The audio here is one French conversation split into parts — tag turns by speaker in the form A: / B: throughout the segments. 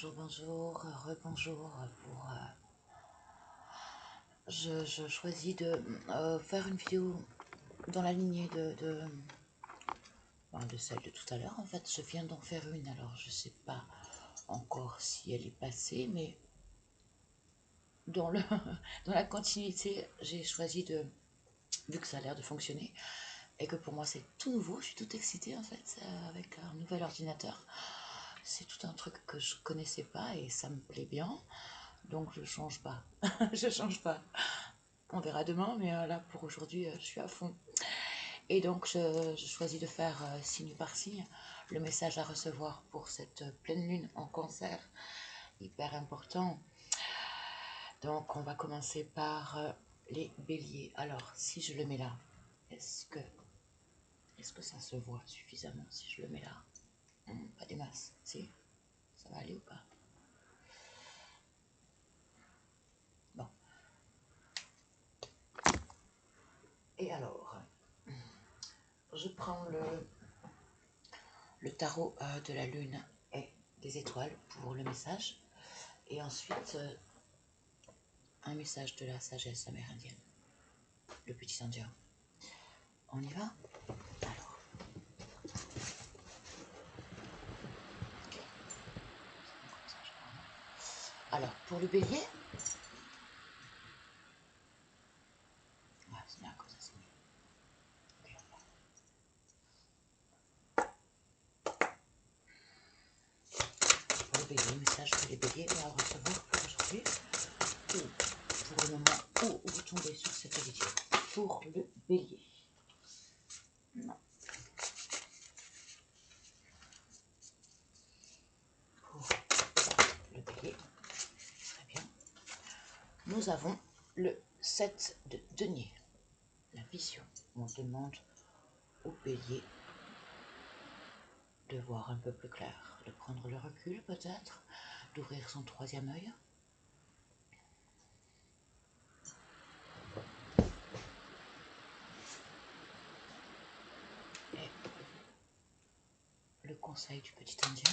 A: bonjour, rebonjour pour... je choisis de faire une vidéo dans la lignée de celle de tout à l'heure. En fait, je viens d'en faire une, alors je sais pas encore si elle est passée, mais dans la continuité, j'ai choisi de... Vu que ça a l'air de fonctionner, et que pour moi c'est tout nouveau, je suis toute excitée en fait, avec un nouvel ordinateur. C'est tout un truc que je connaissais pas et ça me plaît bien. Donc je change pas, je change pas. On verra demain, mais là pour aujourd'hui, je suis à fond. Et donc je choisis de faire signe par signe le message à recevoir pour cette pleine lune en Cancer, hyper important. Donc on va commencer par les béliers. Alors si je le mets là, est-ce que ça se voit suffisamment si je le mets là? Pas des masses, si? Ça va aller ou pas? Bon. Et alors, je prends le tarot de la lune et des étoiles pour le message. Et ensuite, un message de la sagesse amérindienne, le petit indien. On y va? Alors, pour le bélier, c'est bien comme ça, c'est mieux. Pour le bélier, message que les béliers vont recevoir pour aujourd'hui, ou pour le moment où vous tombez sur cette vidéo. Pour le bélier. Non. Pour le bélier, très bien. Nous avons le 7 de denier, la vision. On demande au bélier de voir un peu plus clair, de prendre le recul peut-être, d'ouvrir son troisième œil. Et le conseil du petit indien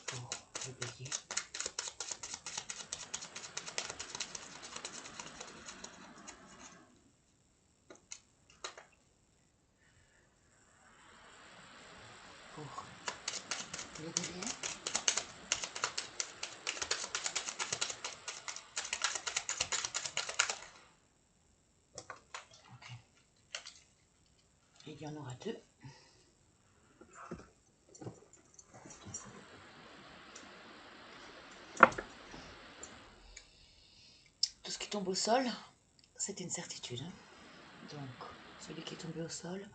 A: pour le bélier. Pour le bélier. Okay. Il y en aura deux. Tout ce qui tombe au sol, c'est une certitude. Donc, celui qui est tombé au sol,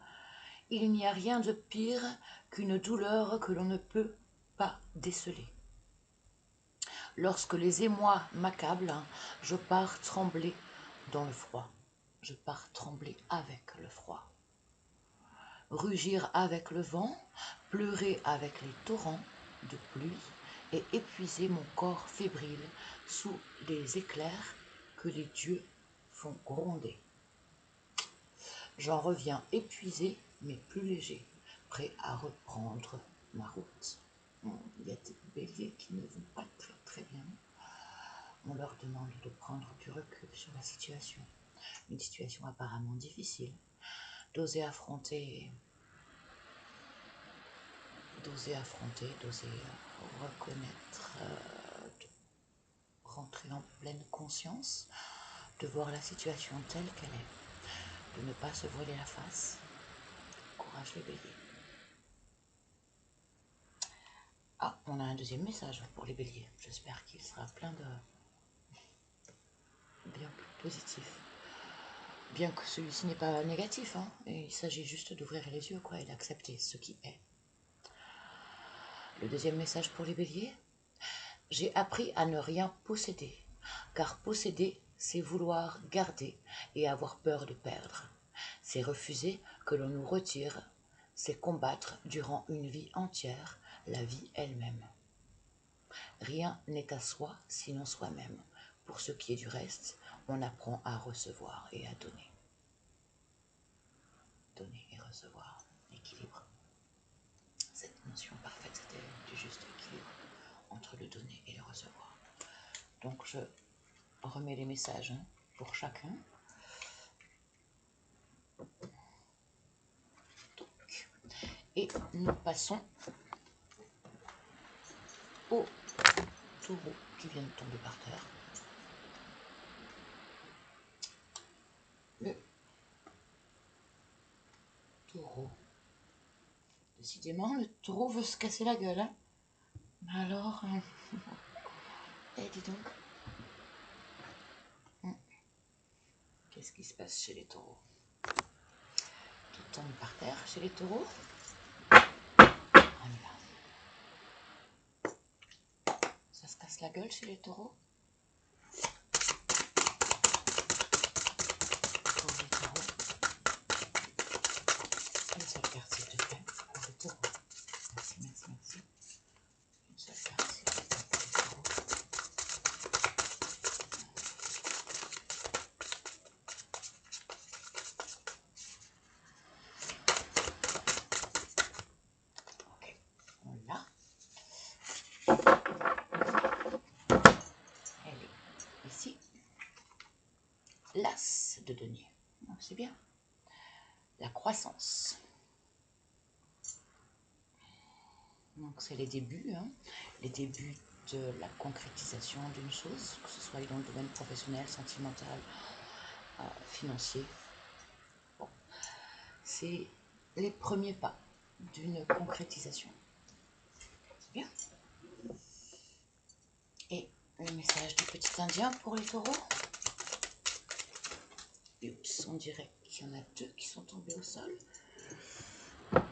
A: il n'y a rien de pire qu'une douleur que l'on ne peut pas déceler. Lorsque les émois m'accablent, je pars trembler dans le froid. Je pars trembler avec le froid. Rugir avec le vent, pleurer avec les torrents de pluie et épuiser mon corps fébrile sous les éclairs que les dieux font gronder. J'en reviens épuisé mais plus léger, prêt à reprendre ma route. Il y a des béliers qui ne vont pas très bien. On leur demande de prendre du recul sur la situation. Une situation apparemment difficile. D'oser affronter, d'oser reconnaître, de rentrer en pleine conscience, de voir la situation telle qu'elle est, de ne pas se voiler la face. Courage les béliers. Ah, on a un deuxième message pour les béliers. J'espère qu'il sera plein de... bien plus positif. Bien que celui-ci n'est pas négatif, hein, et il s'agit juste d'ouvrir les yeux, quoi, et d'accepter ce qui est. Le deuxième message pour les béliers. J'ai appris à ne rien posséder, car posséder, c'est vouloir garder et avoir peur de perdre. C'est refuser que l'on nous retire, c'est combattre durant une vie entière la vie elle-même. Rien n'est à soi sinon soi-même. Pour ce qui est du reste, on apprend à recevoir et à donner. Donner et recevoir, équilibre. Cette notion parfaite, c'était du juste équilibre entre le donner et le recevoir. Donc je remets les messages pour chacun. Donc, et nous passons au taureau qui vient de tomber par terre. Le taureau. Décidément, le taureau veut se casser la gueule. Hein. Alors, eh, dis donc. Qu'est-ce qui se passe chez les taureaux? Tout tombe par terre chez les taureaux. On y va. Ça se casse la gueule chez les taureaux. Pour les taureaux. Une seule carte, s'il te plaît, pour les taureaux. Merci, merci, merci. Une seule carte, s'il te plaît, pour les taureaux. Ok, on l'a. Elle est ici. L'as de denier. C'est bien. La croissance. Donc c'est les débuts, les débuts de la concrétisation d'une chose, que ce soit dans le domaine professionnel, sentimental, financier. Bon. C'est les premiers pas d'une concrétisation. C'est bien. Et le message du petit indien pour les taureaux. Oups, on dirait qu'il y en a deux qui sont tombés au sol. Alors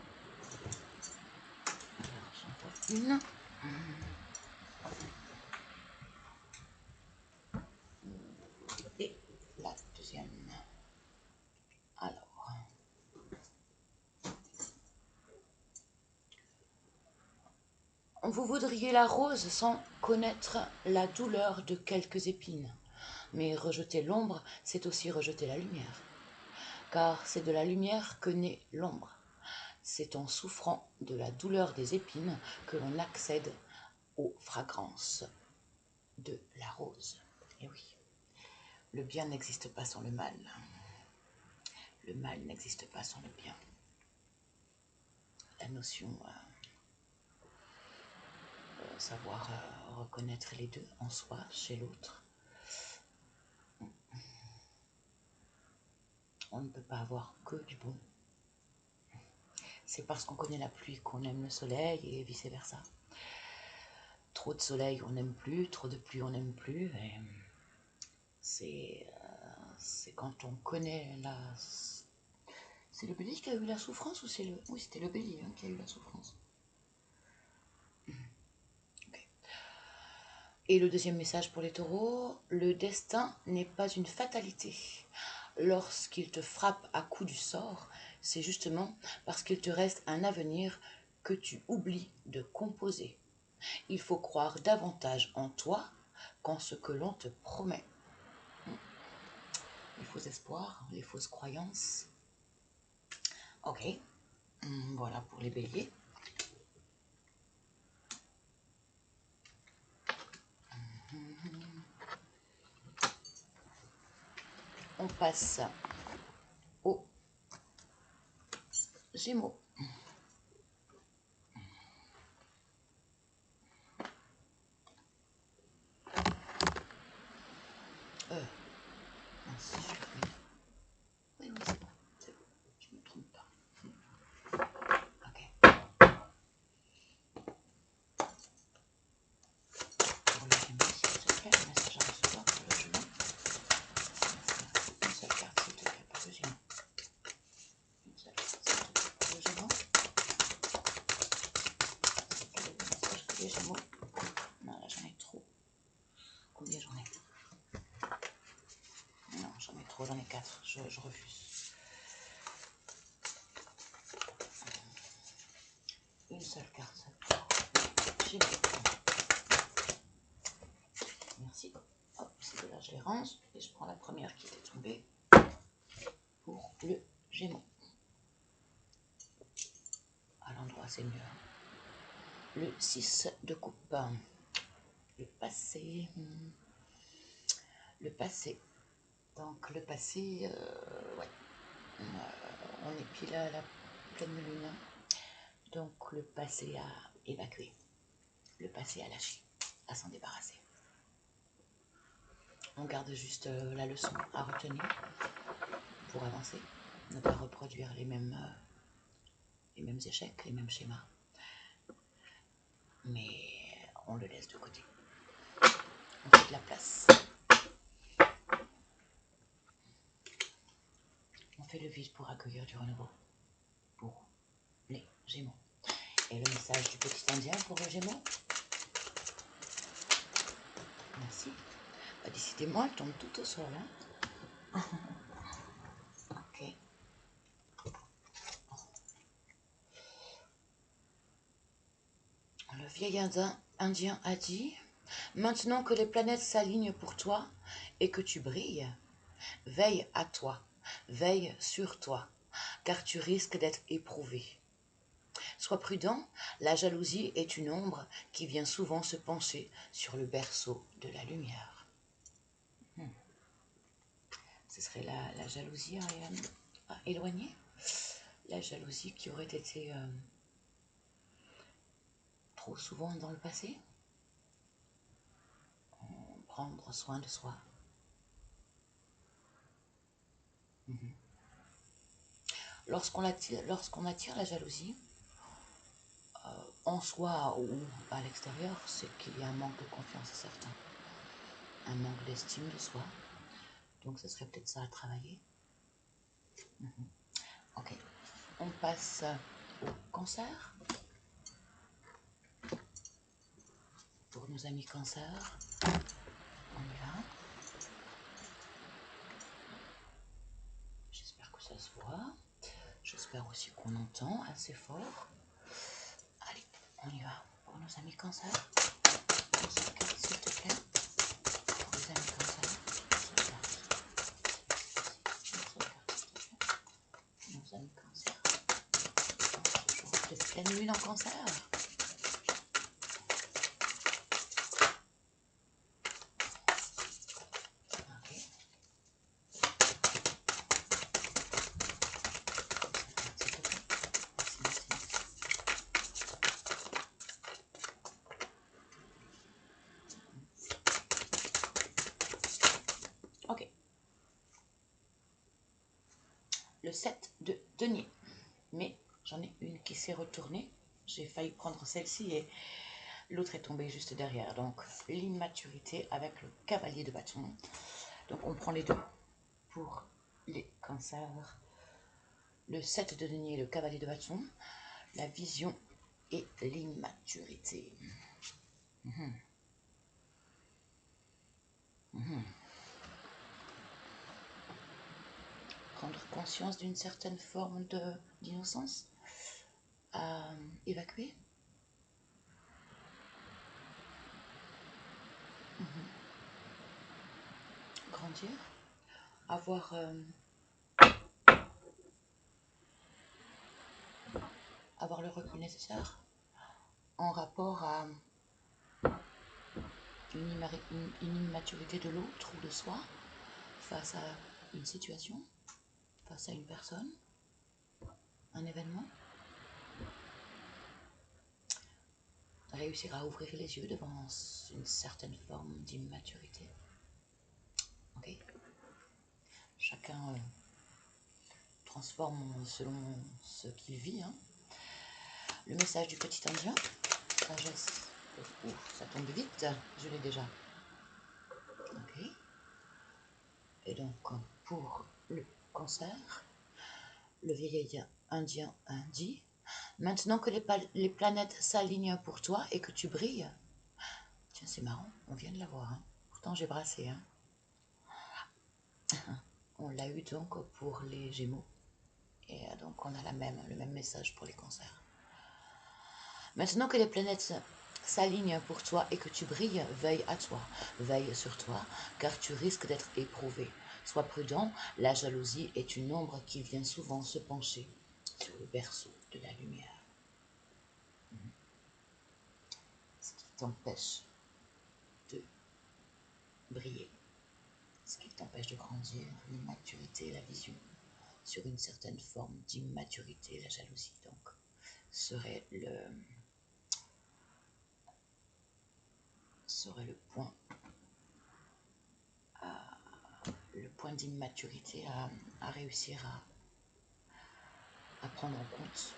A: j'en vois une. Et la deuxième. Alors. Vous voudriez la rose sans connaître la douleur de quelques épines. Mais rejeter l'ombre, c'est aussi rejeter la lumière. Car c'est de la lumière que naît l'ombre. C'est en souffrant de la douleur des épines que l'on accède aux fragrances de la rose. Et oui, le bien n'existe pas sans le mal. Le mal n'existe pas sans le bien. La notion savoir reconnaître les deux en soi, chez l'autre. On ne peut pas avoir que du bon. C'est parce qu'on connaît la pluie qu'on aime le soleil et vice-versa. Trop de soleil, on n'aime plus. Trop de pluie, on n'aime plus. C'est quand on connaît la... C'est le bélier qui a eu la souffrance ou c'est le... Oui, c'était le bélier qui a eu la souffrance. Okay. Et le deuxième message pour les taureaux, le destin n'est pas une fatalité. Lorsqu'il te frappe à coup du sort, c'est justement parce qu'il te reste un avenir que tu oublies de composer. Il faut croire davantage en toi qu'en ce que l'on te promet. Les faux espoirs, les fausses croyances. Ok, voilà pour les béliers. On passe aux Gémeaux. Mince, oui, c'est bon, je ne me trompe pas. Ok. Pour le Gémeaux, s'il te plaît, le message à recevoir pour le Gémeaux. Une seule carte, s'il te plaît, pour le Gémeaux. Une seule carte, s'il te plaît, pour le Gémeaux. Quel est le message pour les Gémeaux? Non, là, j'en ai trop. Combien j'en ai? Non, j'en ai trop, j'en ai 4. Je refuse. Une seule carte. Gémeaux. Merci. Hop, c'est là, je les range. Et je prends la première qui était tombée pour le Gémeaux. À l'endroit, c'est mieux. Le 6 de coupe. Le passé. Le passé. Donc le passé, ouais. On est pile à la pleine lune. Donc le passé à évacuer. Le passé à lâcher, à s'en débarrasser. On garde juste la leçon à retenir pour avancer. Ne pas reproduire les mêmes échecs, les mêmes schémas. Mais on le laisse de côté. On fait de la place. On fait le vide pour accueillir du renouveau. Pour les Gémeaux. Et le message du petit Indien pour les Gémeaux. Merci. Bah, décidément, elle tombe tout au sol. Hein. Ok. Le vieil Indien a dit, maintenant que les planètes s'alignent pour toi et que tu brilles, veille à toi, veille sur toi, car tu risques d'être éprouvé. Sois prudent, la jalousie est une ombre qui vient souvent se pencher sur le berceau de la lumière. Ce serait la jalousie à éloigner, la jalousie qui aurait été trop souvent dans le passé. Prendre soin de soi. Lorsqu'on attire la jalousie, en soi ou à l'extérieur, c'est qu'il y a un manque de confiance certain, un manque d'estime de soi. Donc ce serait peut-être ça à travailler. Ok, on passe au cancer. Pour nos amis cancer, on y va. J'espère que ça se voit. J'espère aussi qu'on entend assez fort. Allez, on y va. Pour nos amis cancer, s'il te plaît. Pour les amis cancer, nos amis cancer. Toujours de pleine lune en cancer. Ok. Le 7 de denier. Mais j'en ai une qui s'est retournée. J'ai failli prendre celle-ci et l'autre est tombée juste derrière. Donc l'immaturité avec le cavalier de bâton. Donc on prend les deux pour les cancers. Le 7 de denier, le cavalier de bâton. La vision et l'immaturité. Prendre conscience d'une certaine forme d'innocence à évacuer. Grandir. Avoir le recul nécessaire en rapport à une immaturité de l'autre ou de soi face à une situation, face à une personne, un événement. Réussir à ouvrir les yeux devant une certaine forme d'immaturité. Ok. Chacun transforme selon ce qu'il vit. Hein. Le message du petit Indien, sagesse. Ouf, ça tombe vite, je l'ai déjà. Ok. Et donc, pour le cancer, le vieil Indien dit, maintenant que les planètes s'alignent pour toi et que tu brilles, tiens, c'est marrant, on vient de l'avoir. Hein. Pourtant, j'ai brassé. Hein. On l'a eu donc pour les Gémeaux. Et donc, on a le même message pour les cancers. Maintenant que les planètes s'alignent pour toi et que tu brilles, veille à toi, veille sur toi, car tu risques d'être éprouvé. Sois prudent, la jalousie est une ombre qui vient souvent se pencher sur le berceau de la lumière. Ce qui t'empêche briller, ce qui t'empêche de grandir, l'immaturité, la vision, sur une certaine forme d'immaturité, la jalousie, donc, serait le point d'immaturité à réussir à prendre en compte.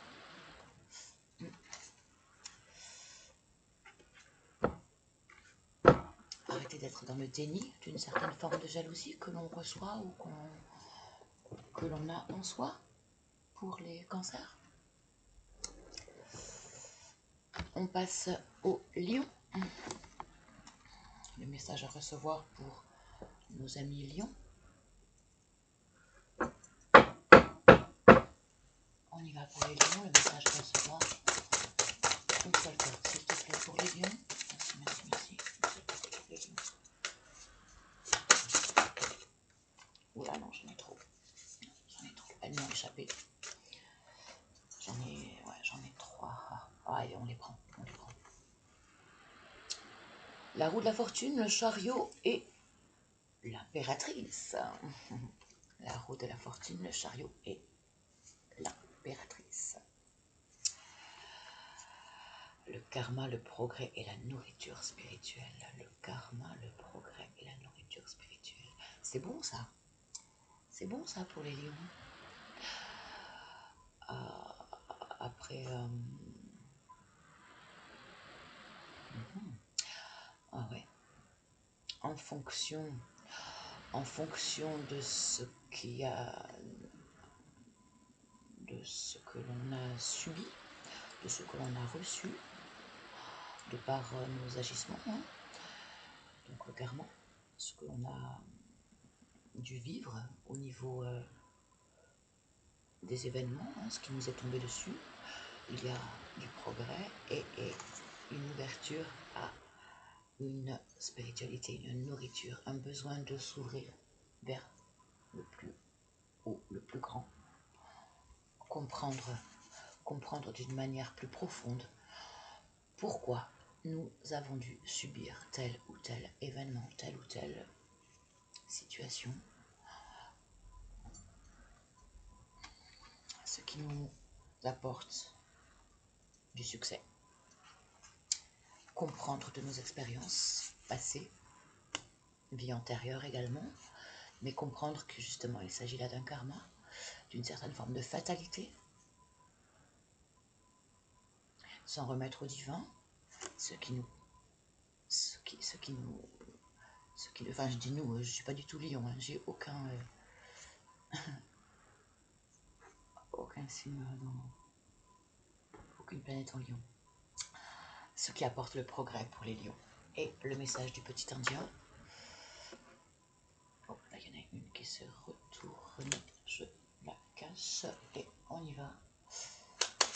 A: Arrêter d'être dans le déni d'une certaine forme de jalousie que l'on reçoit ou que l'on a en soi pour les cancers. On passe au lion. Le message à recevoir pour nos amis lions. On y va pour les lions, le message à recevoir. Une seule carte, s'il te plaît, pour les lions. Merci, merci, merci. Les lions. Oula, non, j'en ai trop. Elles m'ont échappé. J'en ai 3. Ah, allez, on les prend. La roue de la fortune, le chariot et l'impératrice. La roue de la fortune, le chariot et l'impératrice. Le karma, le progrès et la nourriture spirituelle. Le karma, le progrès et la nourriture spirituelle. C'est bon ça. C'est bon ça pour les lions. Après... Ah ouais. En fonction de ce que l'on a subi, de ce que l'on a reçu, de par nos agissements, hein. Donc le karma, ce que l'on a dû vivre au niveau des événements, hein, ce qui nous est tombé dessus, il y a du progrès et une ouverture à une spiritualité, une nourriture, un besoin de s'ouvrir vers le plus haut, le plus grand, comprendre d'une manière plus profonde pourquoi nous avons dû subir tel ou tel événement, telle ou telle situation, ce qui nous apporte du succès. Comprendre de nos expériences passées, vie antérieure également, mais comprendre que justement il s'agit là d'un karma, d'une certaine forme de fatalité, s'en remettre au divin, enfin je dis nous, je suis pas du tout lion, hein, j'ai aucun signe aucune planète en lion. Ce qui apporte le progrès pour les lions. Et le message du petit indien. Oh, là il y en a une qui se retourne, je la cache et on y va.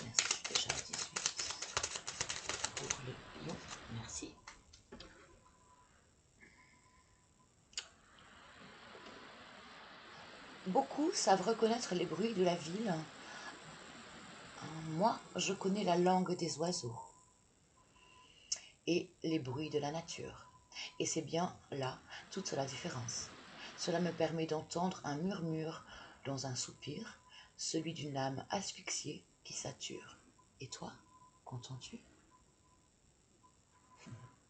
A: Merci, déjà 18 pour les lions, merci. Beaucoup savent reconnaître les bruits de la ville. Moi, je connais la langue des oiseaux et les bruits de la nature. Et c'est bien là toute la différence. Cela me permet d'entendre un murmure dans un soupir, celui d'une âme asphyxiée qui sature. Et toi, qu'entends-tu?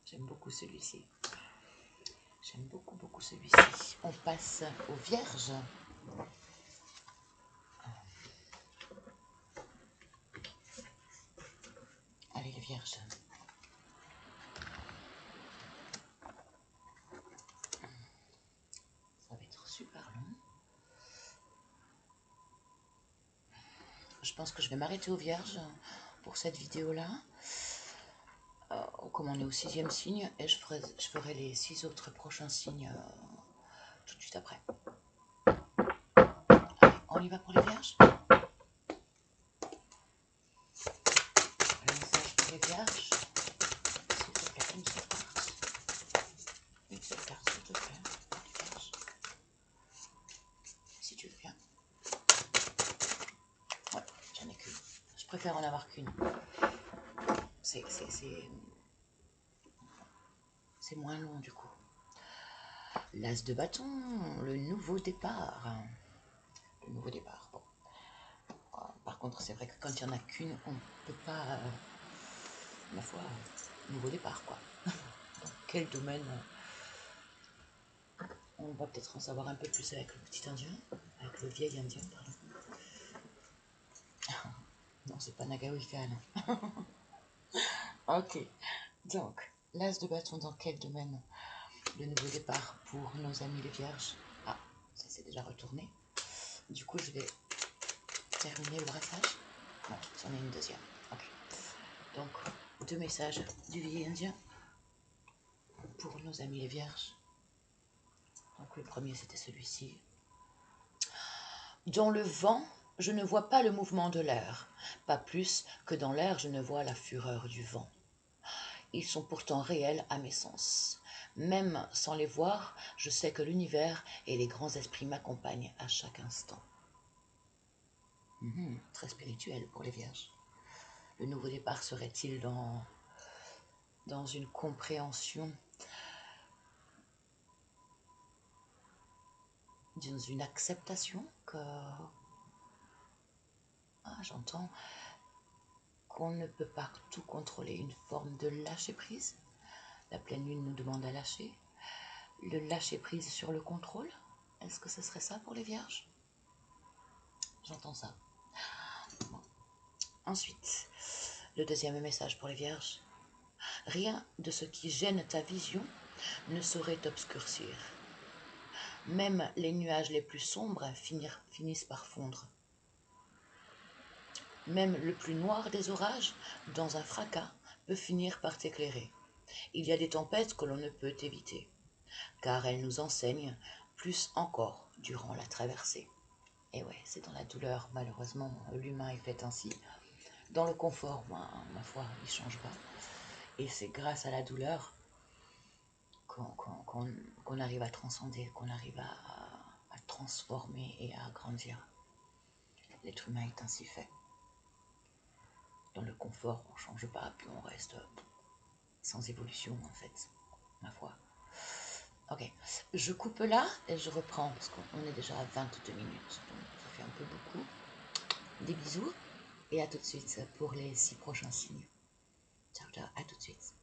A: J'aime beaucoup celui-ci. J'aime beaucoup, beaucoup celui-ci. On passe aux vierges. Allez, les vierges. Ça va être super long. Je pense que je vais m'arrêter aux vierges pour cette vidéo-là. Comme on est au 6e signe, et je ferai les 6 autres prochains signes tout de suite après. Allez, on y va pour les vierges. Le message pour les vierges. S'il te plaît, une seule carte. Une seule carte, s'il te plaît. Vierge. Si tu veux bien. Ouais, j'en ai qu'une. Je préfère en avoir qu'une. C'est moins long du coup. L'as de bâton, le nouveau départ. Le nouveau départ, bon. Par contre, c'est vrai que quand il n'y en a qu'une, on ne peut pas, ma foi, nouveau départ, quoi. Dans quel domaine on va peut-être en savoir un peu plus avec le petit indien, avec le vieil indien, pardon. Non, c'est pas Nagawika, non. Ok, donc, l'as de bâton dans quel domaine? Le nouveau départ pour nos amis les vierges. Ah, ça s'est déjà retourné. Du coup, je vais terminer le brassage. Non, c'en est une deuxième. Ok. Donc, 2 messages du vieil indien pour nos amis les vierges. Donc, le premier, c'était celui-ci. Dans le vent, je ne vois pas le mouvement de l'air, pas plus que dans l'air je ne vois la fureur du vent. Ils sont pourtant réels à mes sens. Même sans les voir, je sais que l'univers et les grands esprits m'accompagnent à chaque instant. Très spirituel pour les vierges. Le nouveau départ serait-il dans une compréhension, dans une acceptation que... Ah, j'entends qu'on ne peut pas tout contrôler, une forme de lâcher-prise. La pleine lune nous demande à lâcher. Le lâcher-prise sur le contrôle. Est-ce que ce serait ça pour les vierges? J'entends ça. Bon. Ensuite, le deuxième message pour les vierges. Rien de ce qui gêne ta vision ne saurait t'obscurcir. Même les nuages les plus sombres finissent par fondre. Même le plus noir des orages, dans un fracas, peut finir par t'éclairer. Il y a des tempêtes que l'on ne peut éviter, car elles nous enseignent plus encore durant la traversée. Et ouais, c'est dans la douleur, malheureusement, l'humain est fait ainsi. Dans le confort, ma foi, il ne change pas. Et c'est grâce à la douleur qu'on arrive à transcender, qu'on arrive à transformer et à grandir. L'être humain est ainsi fait. Dans le confort, on ne change pas, puis on reste sans évolution, en fait, ma foi. Ok, je coupe là et je reprends, parce qu'on est déjà à 22 minutes, donc ça fait un peu beaucoup. Des bisous, et à tout de suite pour les 6 prochains signes. Ciao, ciao, à tout de suite.